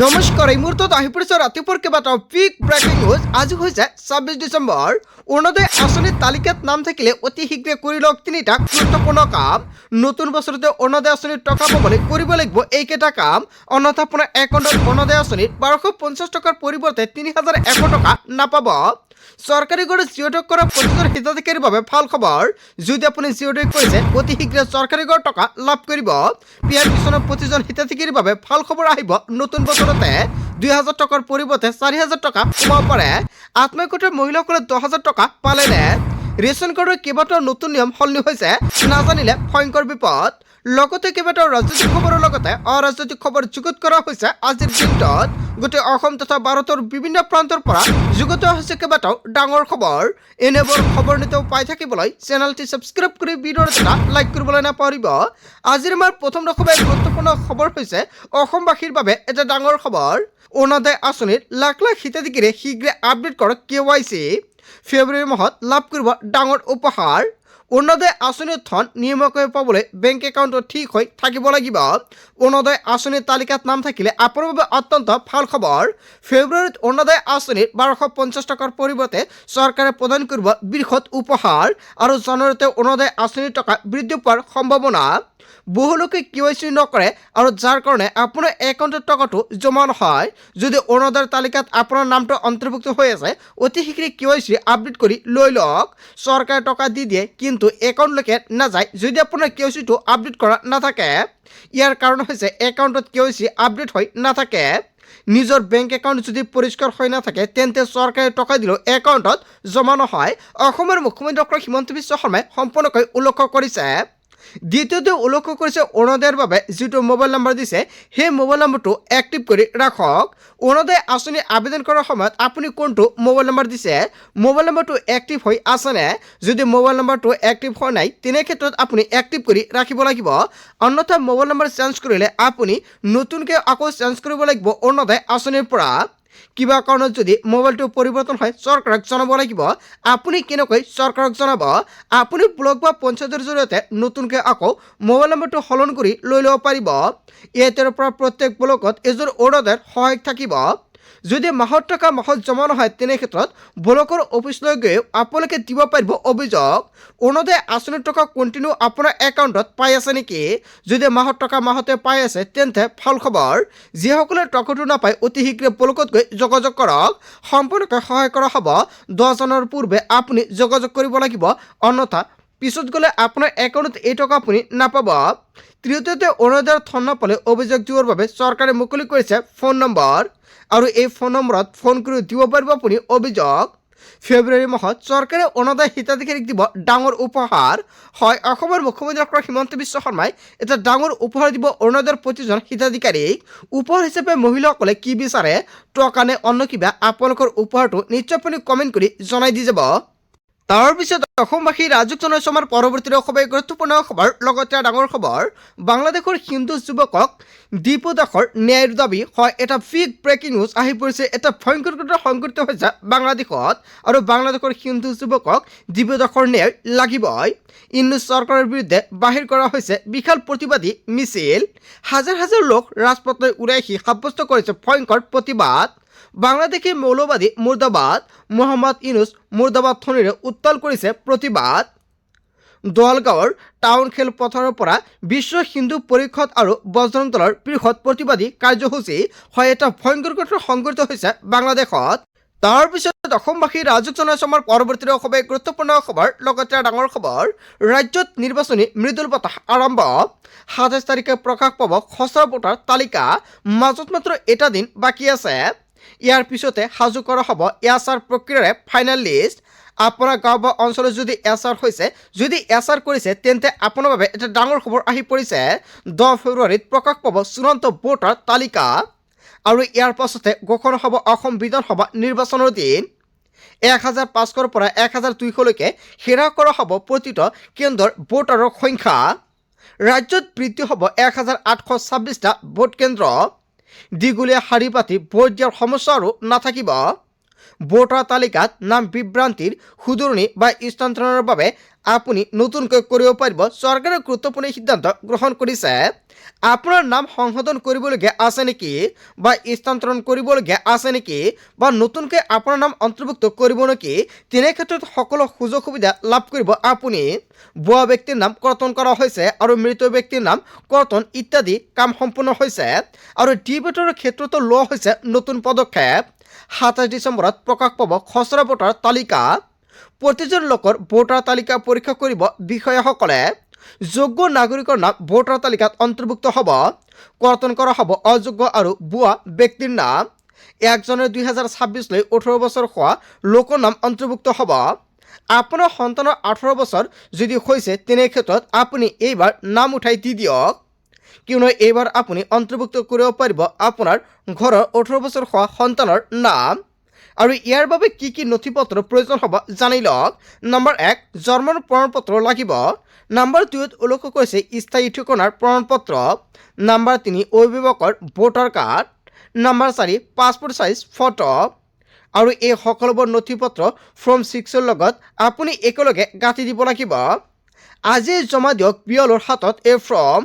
নমস্কাৰ এই মুহূৰ্তত আহি পৰিছে ৰাতিপুৱাৰ কেইবাটাও পিক ব্ৰেকিং নিউজ। আজি হৈছে ২৬ ডিচেম্বৰ। অৰুণোদয় আঁচনিৰ তালিকাত নাম থাকিলে অতি শীঘ্ৰে কৰি লওক তিনিটা গুৰুত্বপূৰ্ণ কাম। নতুন বছৰতে অৰুণোদয় আঁচনিৰ টকা পাবলৈ কৰিব লাগিব এইকেইটা কাম। অন্যথা আপোনাৰ একাউণ্টত অৰুণোদয় আঁচনিৰ ১২৫০ টকাৰ পৰিৱৰ্তে ৩,১০০ টকা নাপাব। চৰকাৰী ঘৰত জিঅ'টেক কৰা প্ৰতিজন হিতাধিকাৰীৰ বাবে ভাল খবৰ। যদি আপুনি জিঅ'টেক কৰিছে অতি শীঘ্ৰে চৰকাৰী ঘৰ টকা লাভ কৰিব। পিয়াৰ কিষাণৰ প্ৰতিজন হিতাধিকাৰীৰ বাবে ভাল খবৰ আহিব। নতুন বছৰতে ২,০০০ টকাৰ পৰিৱৰ্তে ৪,০০০ টকা পাব পাৰে। আত্মসহায়ক মহিলাসকলে ১০,০০০ টকা পালেনে? ৰেচন কাৰ্ডৰ কেইবাটাও নতুন নিয়ম সলনি হৈছে, নাজানিলে ভয়ংকৰ বিপদ। লগতে কেইবাটাও ৰাজনৈতিক খবৰৰ লগতে অৰাজনৈতিক খবৰ যুগুত কৰা হৈছে আজিৰ দিনটোত। গোটেই অসম তথা ভাৰতৰ বিভিন্ন প্ৰান্তৰ পৰা যুগুত হৈছে কেইবাটাও ডাঙৰ খবৰ। এনেবোৰ খবৰ নিতেও পাই থাকিবলৈ চেনেলটি ছাবস্ক্ৰাইব কৰি ভিডিঅ'ৰ এটা লাইক কৰিবলৈ নাপাহৰিব। আজিৰ আমাৰ প্ৰথম দশমীৰ গুৰুত্বপূৰ্ণ খবৰ হৈছে অসমবাসীৰ বাবে এটা ডাঙৰ খবৰ। অৰুণোদয় আঁচনিৰ লাখ লাখ হিতাধিকাৰীয়ে শীঘ্ৰে আপডেট কৰক KYC। ফেব্ৰুৱাৰী মাহত লাভ কৰিব ডাঙৰ উপহাৰ। অৰুণোদয় আঁচনিৰ ধন নিয়মীয়াকৈ পাবলৈ বেংক একাউণ্ট ঠিক হৈ থাকিব লাগিব। অৰুণোদয় আঁচনিৰ তালিকাত নাম থাকিলে আপোনাৰ বাবে অত্যন্ত ভাল খবৰ। ফেব্ৰুৱাৰীত অৰুণোদয় আঁচনিৰ ১২৫০ টকাৰ পৰিৱৰ্তে চৰকাৰে প্ৰদান কৰিব বৃহৎ উপহাৰ। আৰু জানুৱাৰীতে অৰুণোদয় আঁচনিৰ টকা বৃদ্ধি পোৱাৰ সম্ভাৱনা। বহু লোকে KYC নকৰে আৰু যাৰ কাৰণে আপোনাৰ একাউণ্টত টকাটো জমা নহয়। যদি অৰুণোদয়ৰ তালিকাত আপোনাৰ নামটো অন্তৰ্ভুক্ত হৈ আছে অতি শীঘ্ৰে KYC আপডেট কৰি লৈ লওক। চৰকাৰে টকা দি দিয়ে কিন্তু একাউণ্টলৈকে নাযায় যদি আপোনাৰ KYCটো আপডেট কৰা নাথাকে। ইয়াৰ কাৰণ হৈছে একাউণ্টত KYC আপডেট হৈ নাথাকে। নিজৰ বেংক একাউণ্ট যদি পৰিষ্কাৰ হৈ নাথাকে তেন্তে চৰকাৰে টকা দিলেও একাউণ্টত জমা নহয়। অসমৰ মুখ্যমন্ত্ৰী ডক্টৰ হিমন্ত বিশ্ব শৰ্মাই সম্পূৰ্ণকৈ উল্লেখ কৰিছে। দ্বিতীয়তে উল্লেখ কৰিছে অৰুণোদয়ৰ বাবে যিটো মোবাইল নম্বৰ দিছে সেই মোবাইল নম্বৰটো এক্টিভ কৰি ৰাখক। অৰুণোদয় আঁচনি আবেদন কৰাৰ সময়ত আপুনি কোনটো মোবাইল নম্বৰ দিছে মোবাইল নম্বৰটো এক্টিভ হৈ আছেনে? যদি মোবাইল নম্বৰটো এক্টিভ হোৱা নাই তেনে ক্ষেত্ৰত আপুনি এক্টিভ কৰি ৰাখিব লাগিব। অন্যথা মোবাইল নম্বৰ চেঞ্জ কৰিলে আপুনি নতুনকৈ আকৌ চেঞ্জ কৰিব লাগিব অৰুণোদয় আঁচনিৰ পৰা। কিবা কাৰণত যদি মোবাইলটো পৰিৱৰ্তন হয় চৰকাৰক জনাব লাগিব। আপুনি কেনেকৈ চৰকাৰক জনাব? আপুনি ব্লক বা পঞ্চায়তৰ জৰিয়তে নতুনকৈ আকৌ মোবাইল নম্বৰটো সলনি কৰি লৈ ল'ব পাৰিব। ইয়াৰ পৰা প্ৰত্যেক ব্লকত এজন অৰুণোদয়ৰ সহায়ক থাকিব। যদি মাহত টকা মাহত জমা নহয় তেনে ক্ষেত্ৰত ব্লকৰ অফিচলৈ গৈ আপোনালোকে দিব পাৰিব অভিযোগ। অৰুণোদয় আঁচনিৰ টকা কণ্টিনিউ আপোনাৰ একাউণ্টত পাই আছে নেকি? যদি মাহত টকা মাহতে পাই আছে তেন্তে ভাল খবৰ। যিসকলে টকাটো নাপায় অতি শীঘ্ৰে ব্লকত গৈ যোগাযোগ কৰক। সম্পূৰ্ণকৈ সহায় কৰা হ'ব। 10 জানুৱাৰীৰ পূৰ্বে আপুনি যোগাযোগ কৰিব লাগিব। অন্যথা পিছত গ'লে আপোনাৰ একাউণ্টত এই টকা আপুনি নাপাব। তৃতীয়তে অৰুণোদয়ৰ ধন নাপালে অভিযোগ দিবৰ বাবে চৰকাৰে মুকলি কৰিছে ফোন নম্বৰ। আৰু এই ফোন নম্বৰত ফোন কৰি দিব পাৰিব আপুনি অভিযোগ। ফেব্ৰুৱাৰী মাহত চৰকাৰে অৰুণোদয় হিতাধিকাৰীক দিব ডাঙৰ উপহাৰ। হয়, অসমৰ মুখ্যমন্ত্ৰী ডক্টৰ হিমন্ত বিশ্ব শৰ্মাই এটা ডাঙৰ উপহাৰ দিব অৰুণোদয়ৰ প্ৰতিজন হিতাধিকাৰীক। উপহাৰ হিচাপে মহিলাসকলে কি বিচাৰে টকা নে অন্য কিবা আপোনালোকৰ উপহাৰটো নিশ্চয় আপুনি কমেণ্ট কৰি জনাই দি যাব। তাৰপিছত অসমবাসী ৰাজুক জনাইছো আমাৰ পৰৱৰ্তী খুবেই গুৰুত্বপূৰ্ণ খবৰ। লগতে ডাঙৰ খবৰ, বাংলাদেশৰ হিন্দু যুৱকক দ্বীপদাসৰ ন্যায়ৰ দাবী। হয়, এটা বিগ ব্ৰেকিং নিউজ আহি পৰিছে। এটা ভয়ংকৰ ঘটনা সংঘটিত হৈছে বাংলাদেশত। আৰু বাংলাদেশৰ হিন্দু যুৱকক দ্বীপদাসৰ ন্যায় লাগিবই। ইউনূছ চৰকাৰৰ বিৰুদ্ধে বাহিৰ কৰা হৈছে বিশাল প্ৰতিবাদী মিছিল। হাজাৰ হাজাৰ লোক ৰাজপথলৈ ওলাই আহি সাব্যস্ত কৰিছে ভয়ংকৰ প্ৰতিবাদ। বাংলাদেশী মৌলবাদী মুৰ্দাবাদ, মোহাম্মদ ইউনূছ মুৰ্দাবাদ ধ্বনিৰে উত্তাল কৰিছে প্ৰতিবাদ। দোৱালগাঁৱৰ টাউন খেলপথাৰৰ পৰা বিশ্ব হিন্দু পৰিষদ আৰু বজৰং দলৰ বৃহৎ প্ৰতিবাদী কাৰ্যসূচী। হয়, এটা ভয়ংকৰ ঘটনা সংঘটিত হৈছে বাংলাদেশত। তাৰপিছত অসমবাসী ৰাজুক জনাইছো আমাৰ পৰৱৰ্তী খুবেই গুৰুত্বপূৰ্ণ খবৰ। লগতে ডাঙৰ খবৰ, ৰাজ্যত নিৰ্বাচনী মৃদুল বতাহ আৰম্ভ। ২৭ তাৰিখে প্ৰকাশ পাব খচৰা ভোটাৰ তালিকা। মাজত মাত্ৰ এটা দিন বাকী আছে। ইয়াৰ পিছতে সাজু কৰা হ'ব এছআৰ প্ৰক্ৰিয়াৰে ফাইনেল লিষ্ট। আপোনাৰ গাঁও বা অঞ্চলত যদি এছআৰ হৈছে, যদি এছআৰ কৰিছে তেন্তে আপোনাৰ বাবে এটা ডাঙৰ খবৰ আহি পৰিছে। 10 ফেব্ৰুৱাৰীত প্ৰকাশ পাব চূড়ান্ত ভোটাৰ তালিকা। আৰু ইয়াৰ পাছতে ঘোষণা হ'ব অসম বিধানসভা নিৰ্বাচনৰ দিন। ১,৫০০ৰ পৰা ১,২০০লৈকে হেৰা কৰা হ'ব প্ৰতিটো কেন্দ্ৰৰ ভোটাৰৰ সংখ্যা। ৰাজ্যত বৃদ্ধি হ'ব ১,৮২৬টা ভোট কেন্দ্ৰ। দীঘলীয়া শাৰী পাতি ভোট দিয়াৰ সমস্যা আৰু নাথাকিব। ভোটাৰ তালিকাত নাম বিভ্ৰান্তিৰ শুধৰণি বা স্থানান্তৰণৰ বাবে আপুনি নতুনকৈ কৰিব পাৰিব। চৰকাৰে গুৰুত্বপূৰ্ণ সিদ্ধান্ত গ্ৰহণ কৰিছে। আপোনাৰ নাম সংশোধন কৰিবলগীয়া আছে নেকি বা স্থানান্তৰণ কৰিবলগীয়া আছে নেকি বা নতুনকৈ আপোনাৰ নাম অন্তৰ্ভুক্ত কৰিব নেকি, তেনে ক্ষেত্ৰত সকলো সুযোগ সুবিধা লাভ কৰিব আপুনি। ভুৱা ব্যক্তিৰ নাম কৰ্তন কৰা হৈছে আৰু মৃত ব্যক্তিৰ নাম কৰ্তন ইত্যাদি কাম সম্পূৰ্ণ হৈছে। আৰু ডিবেটৰ ক্ষেত্ৰতো লোৱা হৈছে নতুন পদক্ষেপ। 27 ডিচেম্বৰত প্ৰকাশ পাব খচৰা ভোটাৰ তালিকা। প্ৰতিজন লোকৰ ভোটাৰ তালিকা পৰীক্ষা কৰিব বিষয়াসকলে। যোগ্য নাগৰিকৰ নাম ভোটাৰ তালিকাত অন্তৰ্ভুক্ত হ'ব। কৰ্তন কৰা হ'ব অযোগ্য আৰু ভুৱা ব্যক্তিৰ নাম। 1 জানুৱাৰী 2026লৈ 18 বছৰ হোৱা লোকৰ নাম অন্তৰ্ভুক্ত হ'ব। আপোনাৰ সন্তানৰ 18 বছৰ যদি হৈছে তেনে ক্ষেত্ৰত আপুনি এইবাৰ নাম উঠাই দি দিয়ক, কিয়নো এইবাৰ আপুনি অন্তৰ্ভুক্ত কৰিব পাৰিব আপোনাৰ ঘৰৰ 18 বছৰ হোৱা সন্তানৰ নাম। আৰু ইয়াৰ বাবে কি কি নথি পত্ৰৰ প্ৰয়োজন হ'ব জানি লওক। নম্বৰ 1, জন্মৰ প্ৰমাণপত্ৰ লাগিব। নম্বৰ 2ত উল্লেখ কৰিছে স্থায়ী ঠিকনাৰ প্ৰমাণপত্ৰ। নম্বৰ 3, অভিভাৱকৰ voter card. Number 4, passport size photo. আৰু এই সকলোবোৰ নথি পত্ৰ ফৰ্ম 6ৰ লগত আপুনি একেলগে গাঁঠি দিব লাগিব। আজি জমা দিয়ক বিয়লৰ হাতত এই ফৰ্ম।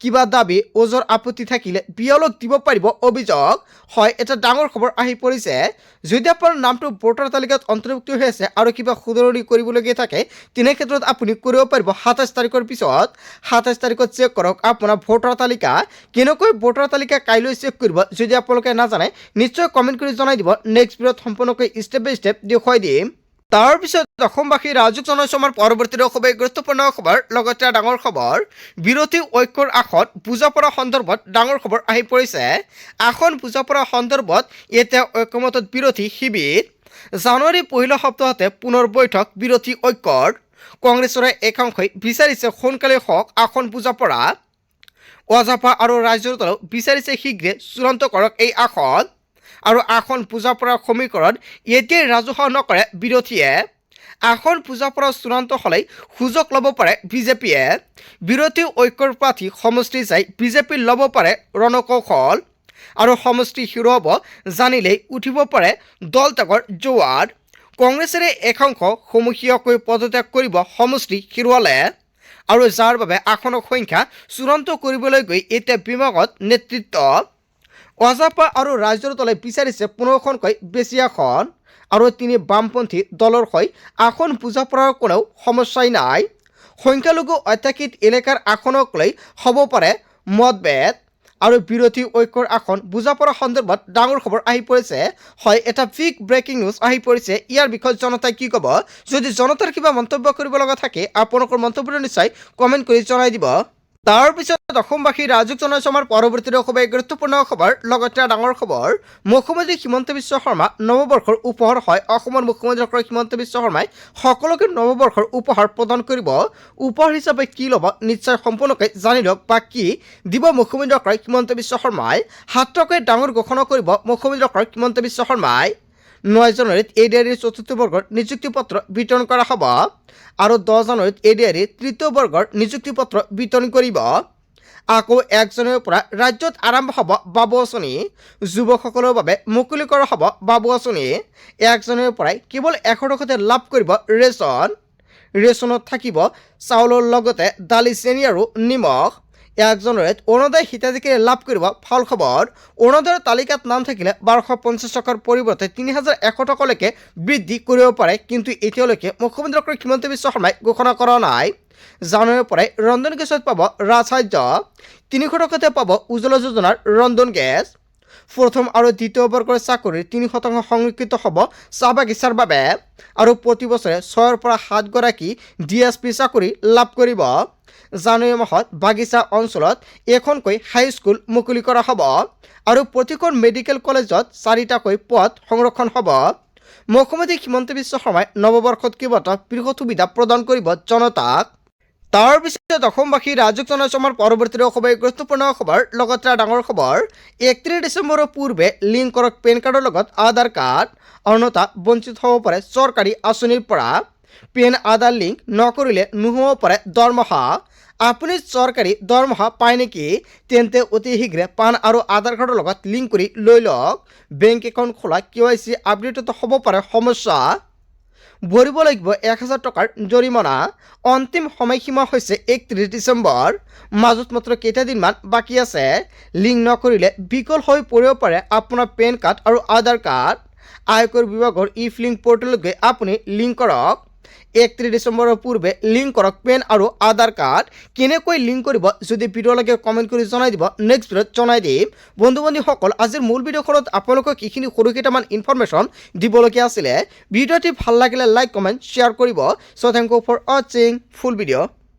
কিবা দাবী ওজৰ আপত্তি থাকিলে বিয়লক দিব পাৰিব অভিযোগ। হয়, এটা ডাঙৰ খবৰ আহি পৰিছে। যদি আপোনাৰ নামটো ভোটাৰ তালিকাত অন্তৰ্ভুক্ত হৈ আছে আৰু কিবা শুধৰণি কৰিবলগীয়া থাকে তেনে ক্ষেত্ৰত আপুনি কৰিব পাৰিব 27 তাৰিখৰ পিছত। 27 তাৰিখত চেক কৰক আপোনাৰ ভোটাৰ তালিকা। কেনেকৈ ভোটাৰ তালিকা কাইলৈ চেক কৰিব যদি আপোনালোকে নাজানে নিশ্চয় কমেণ্ট কৰি জনাই দিব। নেক্সট ভিডিঅ'ত সম্পূৰ্ণকৈ ষ্টেপ বাই ষ্টেপ দেখুৱাই দিম। তাৰপিছত অসমবাসী ৰাজুক জনসমাৰ পৰৱৰ্তী খুবেই গুৰুত্বপূৰ্ণ খবৰ, লগতে ডাঙৰ খবৰ। বিৰোধী ঐক্যৰ আসন বুজাপৰা সন্দৰ্ভত ডাঙৰ খবৰ আহি পৰিছে। আসন বুজাপৰা সন্দৰ্ভত এতিয়া ঐক্যমতত বিৰোধী শিবিৰ। জানুৱাৰী পহিলা সপ্তাহতে পুনৰ বৈঠক বিৰোধী ঐক্যৰ। কংগ্ৰেছৰে একাংশই বিচাৰিছে সোনকালে হওক আসন বুজাপৰা। অজাপা আৰু ৰাইজৰ দলেও বিচাৰিছে শীঘ্ৰে চূড়ান্ত কৰক এই আসন। আৰু আসন বুজাপৰাৰ সমীকৰণ এতিয়াই ৰাজহুৱা নকৰে বিৰোধীয়ে। আসন বুজাপৰা চূড়ান্ত হ'লেই সুযোগ ল'ব পাৰে বিজেপিয়ে। বিৰোধী ঐক্যৰ প্ৰাৰ্থী সমষ্টি চাই বিজেপি ল'ব পাৰে ৰণকৌশল। আৰু সমষ্টি হেৰুৱাব জানিলেই উঠিব পাৰে দল ত্যাগৰ জোৱাৰ। কংগ্ৰেছেৰে একাংশ সমূহীয়াকৈ পদত্যাগ কৰিব সমষ্টি হেৰুৱালে। আৰু যাৰ বাবে আসনৰ সংখ্যা চূড়ান্ত কৰিবলৈ গৈ এতিয়া বিভাগত নেতৃত্ব। অজাপা আৰু ৰাইজৰ দলে বিচাৰিছে 15খনকৈ বেছি আসন। আৰু 3 বামপন্থী দলৰ হৈ আসন বুজাপৰাৰ কোনেও সমস্যাই নাই। সংখ্যালঘু অত্যাধিক এলেকাৰ আসনক লৈ হ'ব পাৰে মতভেদ। আৰু বিৰোধী ঐক্যৰ আসন বুজাপৰা সন্দৰ্ভত ডাঙৰ খবৰ আহি পৰিছে। হয়, এটা বিগ ব্ৰেকিং নিউজ আহি পৰিছে। ইয়াৰ বিষয়ে জনতাই কি ক'ব? যদি জনতাৰ কিবা মন্তব্য কৰিব লগা থাকে আপোনালোকৰ মন্তব্যটো নিশ্চয় কমেণ্ট কৰি জনাই দিব। তাৰপিছত অসমবাসী ৰাজুক জনসমাৰ পৰৱৰ্তী খুবেই গুৰুত্বপূৰ্ণ খবৰ, লগতে ডাঙৰ খবৰ। মুখ্যমন্ত্ৰী হিমন্ত বিশ্ব শৰ্মা নৱবৰ্ষৰ উপহাৰ হয়। অসমৰ মুখ্যমন্ত্ৰী ডক্টৰ হিমন্ত বিশ্ব শৰ্মাই সকলোকে নৱবৰ্ষৰ উপহাৰ প্ৰদান কৰিব। উপহাৰ হিচাপে কি ল'ব নিশ্চয় সম্পূৰ্ণকৈ জানি লওক বা কি দিব মুখ্যমন্ত্ৰী ডক্টৰ হিমন্ত বিশ্ব শৰ্মাই। 7 টকাকৈ ডাঙৰ ঘোষণা কৰিব মুখ্যমন্ত্ৰী ডক্টৰ হিমন্ত বিশ্ব শৰ্মাই। 9 জানুৱাৰীত এডিআৰিৰ 4ৰ্থ বৰ্গৰ নিযুক্তি পত্ৰ বিতৰণ কৰা হ'ব। আৰু 10 জানুৱাৰীত এডিআৰিৰ 3য় বৰ্গৰ নিযুক্তি পত্ৰ বিতৰণ কৰিব। আকৌ 1 জানুৱাৰীৰ পৰা ৰাজ্যত আৰম্ভ হ'ব বাবু আঁচনি। যুৱকসকলৰ বাবে মুকলি কৰা হ'ব বাবু আঁচনি। 1 জানুৱাৰীৰ পৰাই কেৱল 100 টকাতে লাভ কৰিব ৰেচন। ৰেচনত থাকিব চাউলৰ লগতে দালি, চেনি আৰু নিমখ। 1 জানুৱাৰীত অৰুণোদয় হিতাধিকাৰীয়ে লাভ কৰিব ভাল খবৰ। অৰুণোদয়ৰ তালিকাত নাম থাকিলে 1250 টকাৰ পৰিৱৰ্তে 3100 টকালৈকে বৃদ্ধি কৰিব পাৰে। কিন্তু এতিয়ালৈকে মুখ্যমন্ত্ৰী ডক্টৰ হিমন্ত বিশ্ব শৰ্মাই ঘোষণা কৰা নাই। জানুৱাৰীৰ পৰাই ৰন্ধন গেছত পাব ৰাজসাহায্য। 300 টকাতে পাব উজ্জ্বলা যোজনাৰ ৰন্ধন গেছ। প্ৰথম আৰু দ্বিতীয় বৰ্গৰ চাকৰিৰ 3% সংৰক্ষিত হ'ব চাহ বাগিচাৰ বাবে। আৰু প্ৰতি বছৰে 6ৰ পৰা 7 গৰাকী DSP চাকৰি লাভ কৰিব। জানুৱাৰী মাহত বাগিচা অঞ্চলত এখনকৈ হাইস্কুল মুকলি কৰা হ'ব। আৰু প্ৰতিখন মেডিকেল কলেজত 4টাকৈ পদ সংৰক্ষণ হ'ব। মুখ্যমন্ত্ৰী হিমন্ত বিশ্ব শৰ্মাই নৱবৰ্ষত কেইবাটাও বৃহৎ সুবিধা প্ৰদান কৰিব জনতাক। তাৰপিছত অসমবাসী ৰাজুক জনসমাৰ পৰৱৰ্তী খুবেই গুৰুত্বপূৰ্ণ খবৰ, লগতে ডাঙৰ খবৰ। 31 ডিচেম্বৰৰ পূৰ্বে লিংক কৰক পেন কাৰ্ডৰ লগত আধাৰ কাৰ্ড, অন্যথা বঞ্চিত হ'ব পাৰে চৰকাৰী আঁচনিৰ পৰা। পেন আধাৰ লিংক নকৰিলে নোহোব পাৰে দৰমহা। আপুনি চৰকাৰী দৰমহা পায় নেকি? তেন্তে অতি শীঘ্ৰে পান আৰু আধাৰ কাৰ্ডৰ লগত লিংক কৰি লৈ লওক। বেংক একাউণ্ট খোলা KYC আপডেটত হ'ব পাৰে সমস্যা। ভৰিব লাগিব 1000 টকাৰ জৰিমনা। অন্তিম সময়সীমা হৈছে 31 ডিচেম্বৰ। মাজত মাত্ৰ কেইটাদিনমান বাকী আছে। লিংক নকৰিলে বিকল হৈ পৰিব পাৰে আপোনাৰ পেন কাৰ্ড আৰু আধাৰ কাৰ্ড। আয়কৰ বিভাগৰ লিংক পৰ্টেলত গৈ আপুনি লিংক কৰক। 31 ডিচেম্বৰৰ পূৰ্বে লিংক কৰক পেন আৰু আধাৰ কাৰ্ড। কেনেকৈ লিংক কৰিব যদি ভিডিঅ লাগে কমেণ্ট কৰি জনাই দিব, নেক্সট ভিডিঅ'ত জনাই দিম। বন্ধু বান্ধৱীসকল, আজিৰ মূল ভিডিঅ'খনত আপোনালোকক এইখিনি সৰু কেইটামান ইনফৰমেশ্যন দিবলগীয়া আছিলে। ভিডিঅ'টি ভাল লাগিলে লাইক কমেণ্ট শ্বেয়াৰ কৰিব। চ' থেংক ইউ ফৰ ৱাচিং ফুল ভিডিঅ'।